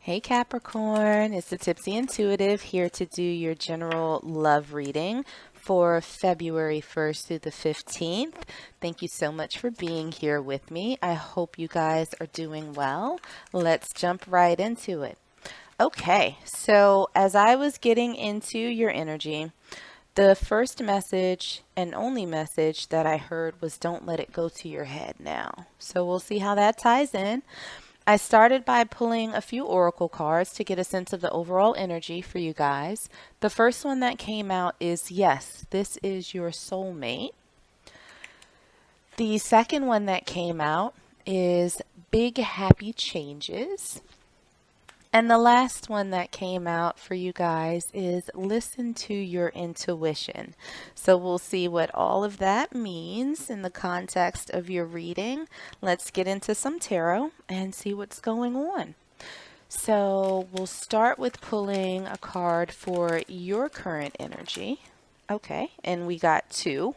Hey Capricorn, it's the Tipsy Intuitive here to do your general love reading for February 1st through the 15th. Thank you so much for being here with me. I hope you guys are doing well. Let's jump right into it. Okay, so as I was getting into your energy, the first message and only message that I heard was don't let it go to your head now. So we'll see how that ties in. I started by pulling a few oracle cards to get a sense of the overall energy for you guys. The first one that came out is yes, this is your soulmate. The second one that came out is big happy changes. And the last one that came out for you guys is listen to your intuition. So we'll see what all of that means in the context of your reading. Let's get into some tarot and see what's going on. So we'll start with pulling a card for your current energy. Okay, and we got two.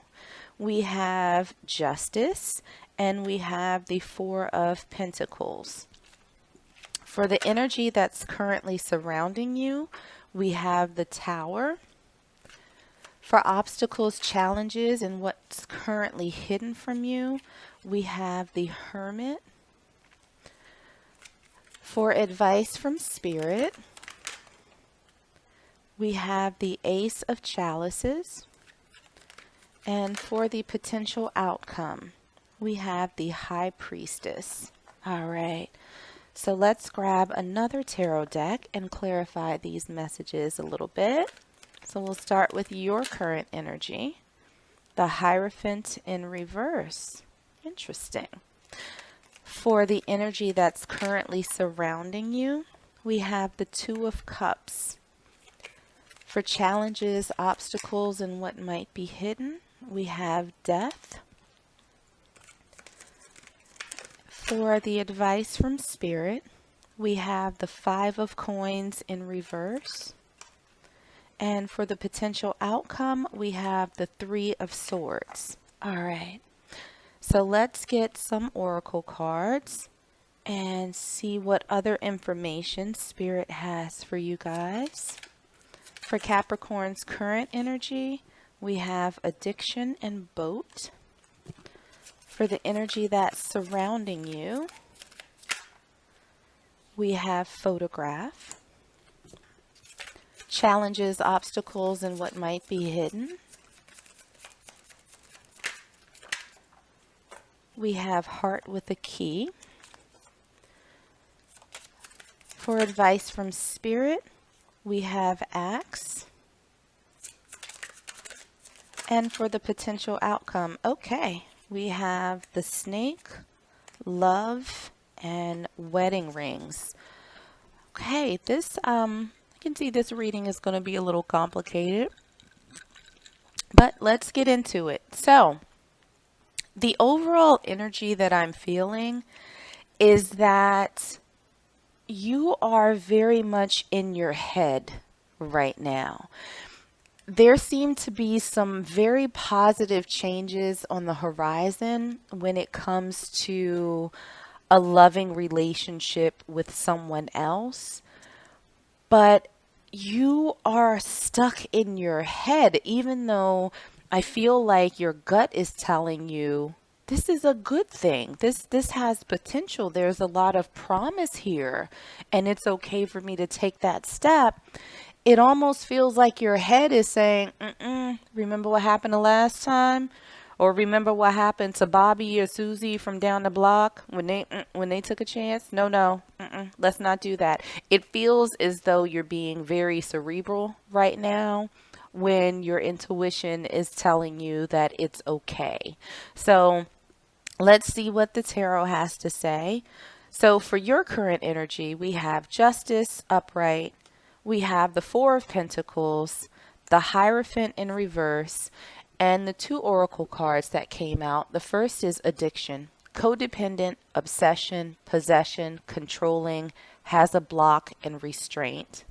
We have Justice and we have the Four of Pentacles. For the energy that's currently surrounding you, we have the Tower. For obstacles, challenges, and what's currently hidden from you, we have the Hermit. For advice from Spirit, we have the Ace of Chalices. And for the potential outcome, we have the High Priestess. All right. So let's grab another tarot deck and clarify these messages a little bit. So we'll start with your current energy. The Hierophant in reverse. Interesting. For the energy that's currently surrounding you, we have the Two of Cups. For challenges, obstacles, and what might be hidden, we have Death. For the advice from Spirit, we have the Five of Coins in reverse. And for the potential outcome, we have the Three of Swords. All right. So let's get some oracle cards and see what other information Spirit has for you guys. For Capricorn's current energy, we have Addiction and Boat. For the energy that's surrounding you, we have Photograph. Challenges, obstacles, and what might be hidden. We have Heart with a Key. For advice from Spirit, we have Axe. And for the potential outcome, okay, we have the Snake, Love, and Wedding Rings. Okay, this, I can see this reading is going to be a little complicated, but let's get into it. So, the overall energy that I'm feeling is that you are very much in your head right now. There seem to be some very positive changes on the horizon when it comes to a loving relationship with someone else. But you are stuck in your head, even though I feel like your gut is telling you this is a good thing. This has potential. There's a lot of promise here, and it's okay for me to take that step. It almost feels like your head is saying, remember what happened the last time? Or remember what happened to Bobby or Susie from down the block when they took a chance? No, let's not do that. It feels as though you're being very cerebral right now when your intuition is telling you that it's okay. So let's see what the tarot has to say. So for your current energy, we have Justice upright. We have the Four of Pentacles, the Hierophant in reverse, and the two oracle cards that came out. The first is Addiction, codependent, obsession, possession, controlling, has a block, and restraint.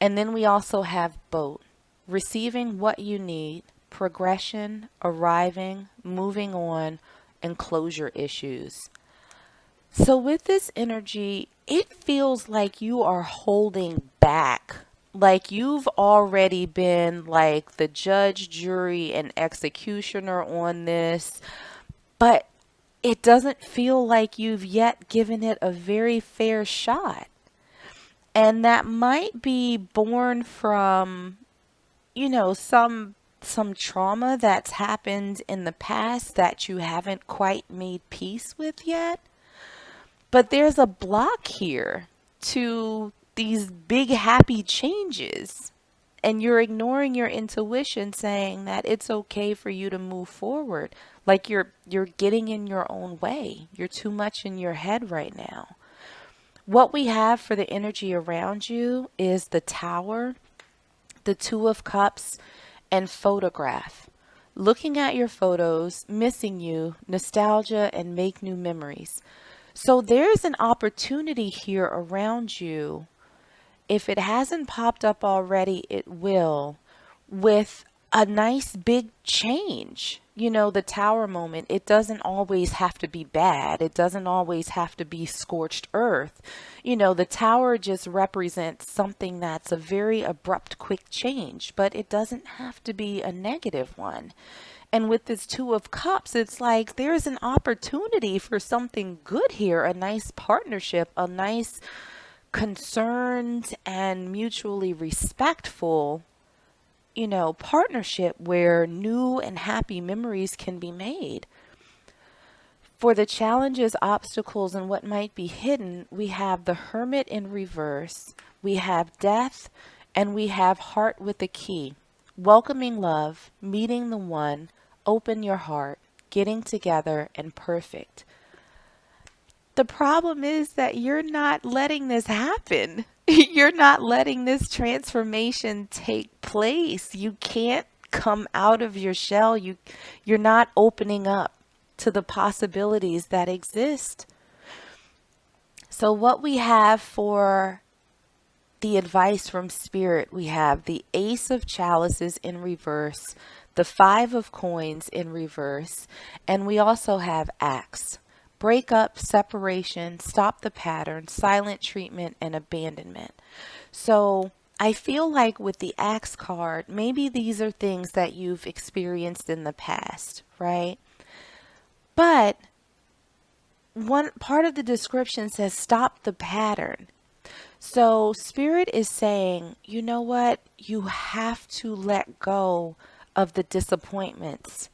And then we also have Boat, receiving what you need, progression, arriving, moving on, and closure issues. So with this energy, it feels like you are holding back. Like you've already been like the judge, jury, and executioner on this, but it doesn't feel like you've yet given it a very fair shot. And that might be born from, some trauma that's happened in the past that you haven't quite made peace with yet. But there's a block here to these big happy changes. And you're ignoring your intuition saying that it's okay for you to move forward. Like you're getting in your own way. You're too much in your head right now. What we have for the energy around you is the Tower, the Two of Cups, and photograph. Looking at your photos, missing you, nostalgia, and make new memories. So there's an opportunity here around you. If it hasn't popped up already, it will, with a nice big change. The Tower moment, it doesn't always have to be bad. It doesn't always have to be scorched earth. The Tower just represents something that's a very abrupt, quick change, but it doesn't have to be a negative one. And with this Two of Cups, it's like there's an opportunity for something good here, a nice partnership, a nice concerned and mutually respectful, partnership where new and happy memories can be made. For the challenges, obstacles, and what might be hidden, we have the Hermit in reverse, we have Death, and we have Heart with a key. Welcoming love, meeting the one, open your heart, getting together, and perfect. The problem is that you're not letting this happen. You're not letting this transformation take place. You can't come out of your shell. You're not opening up to the possibilities that exist. So what we have for the advice from Spirit, we have the Ace of Chalices in reverse, the Five of Coins in reverse, and we also have Axe. Breakup, separation, stop the pattern, silent treatment, and abandonment. So I feel like with the Axe card, maybe these are things that you've experienced in the past, right? But one part of the description says stop the pattern. So Spirit is saying, you know what? You have to let go of the disappointments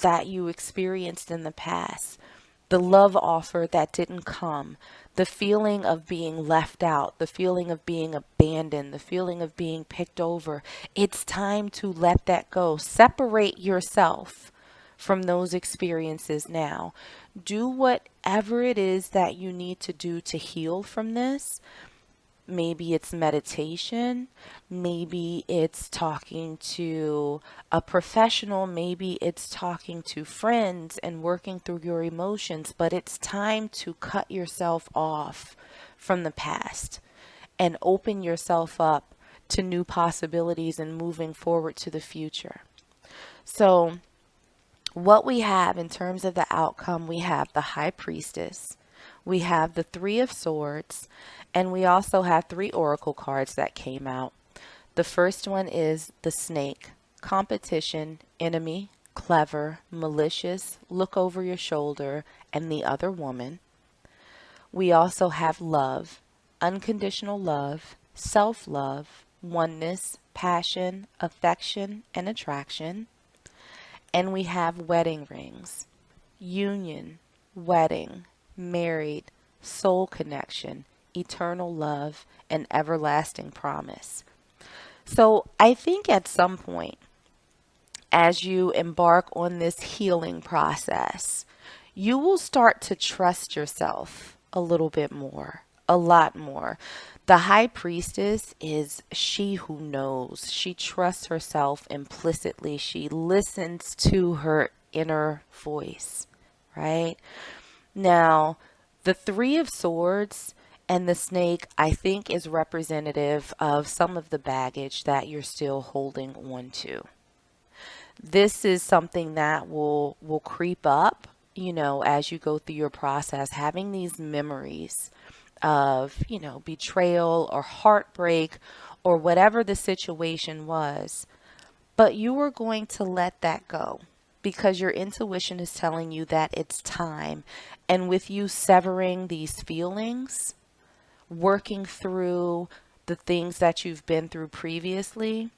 that you experienced in the past. The love offer that didn't come, the feeling of being left out, the feeling of being abandoned, the feeling of being picked over. It's time to let that go. Separate yourself from those experiences now. Do whatever it is that you need to do to heal from this. Maybe it's meditation, maybe it's talking to a professional, maybe it's talking to friends and working through your emotions, but it's time to cut yourself off from the past and open yourself up to new possibilities and moving forward to the future. So what we have in terms of the outcome, we have the High Priestess, we have the Three of Swords, and we also have 3 oracle cards that came out. The first one is the Snake, competition, enemy, clever, malicious, look over your shoulder, and the other woman. We also have love, unconditional love, self-love, oneness, passion, affection, and attraction. And we have wedding rings, union, wedding, married, soul connection, eternal love, and everlasting promise. So I think at some point, as you embark on this healing process, you will start to trust yourself a little bit more, a lot more. The High Priestess is she who knows. She trusts herself implicitly. She listens to her inner voice, right? Now, the Three of Swords and the Snake, I think, is representative of some of the baggage that you're still holding on to. This is something that will creep up, you know, as you go through your process, having these memories of, you know, betrayal or heartbreak or whatever the situation was, but you are going to let that go because your intuition is telling you that it's time. And with you severing these feelings, working through the things that you've been through previously,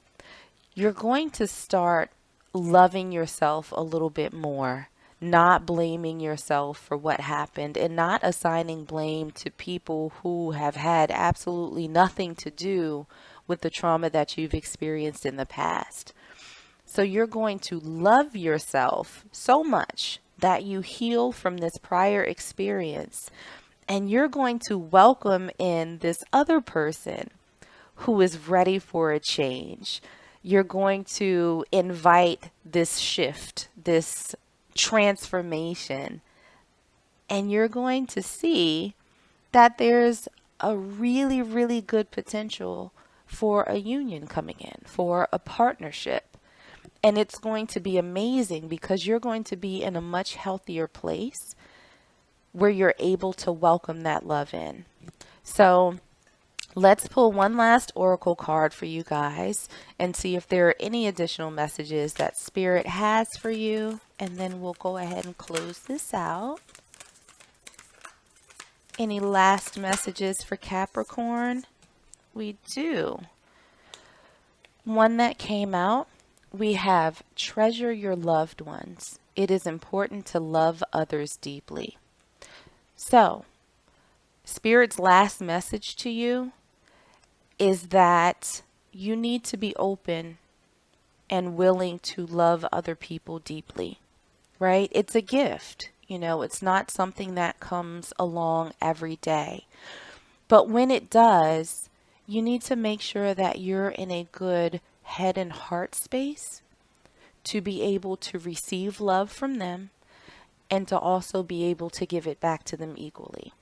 you're going to start loving yourself a little bit more, not blaming yourself for what happened, and not assigning blame to people who have had absolutely nothing to do with the trauma that you've experienced in the past. So you're going to love yourself so much that you heal from this prior experience, and you're going to welcome in this other person who is ready for a change. You're going to invite this shift, this transformation, and you're going to see that there's a really, really good potential for a union coming in, for a partnership. And it's going to be amazing because you're going to be in a much healthier place where you're able to welcome that love in. So let's pull one last oracle card for you guys and see if there are any additional messages that Spirit has for you. And then we'll go ahead and close this out. Any last messages for Capricorn? We do. One that came out, we have treasure your loved ones. It is important to love others deeply. So, Spirit's last message to you is that you need to be open and willing to love other people deeply, right? It's a gift. You know, it's not something that comes along every day. But when it does, you need to make sure that you're in a good head and heart space to be able to receive love from them and to also be able to give it back to them equally.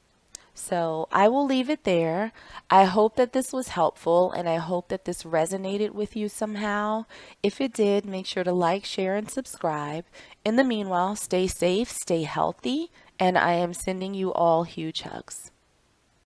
So I will leave it there. I hope that this was helpful and I hope that this resonated with you somehow. If it did, make sure to like, share, and subscribe. In the meanwhile, stay safe, stay healthy, and I am sending you all huge hugs.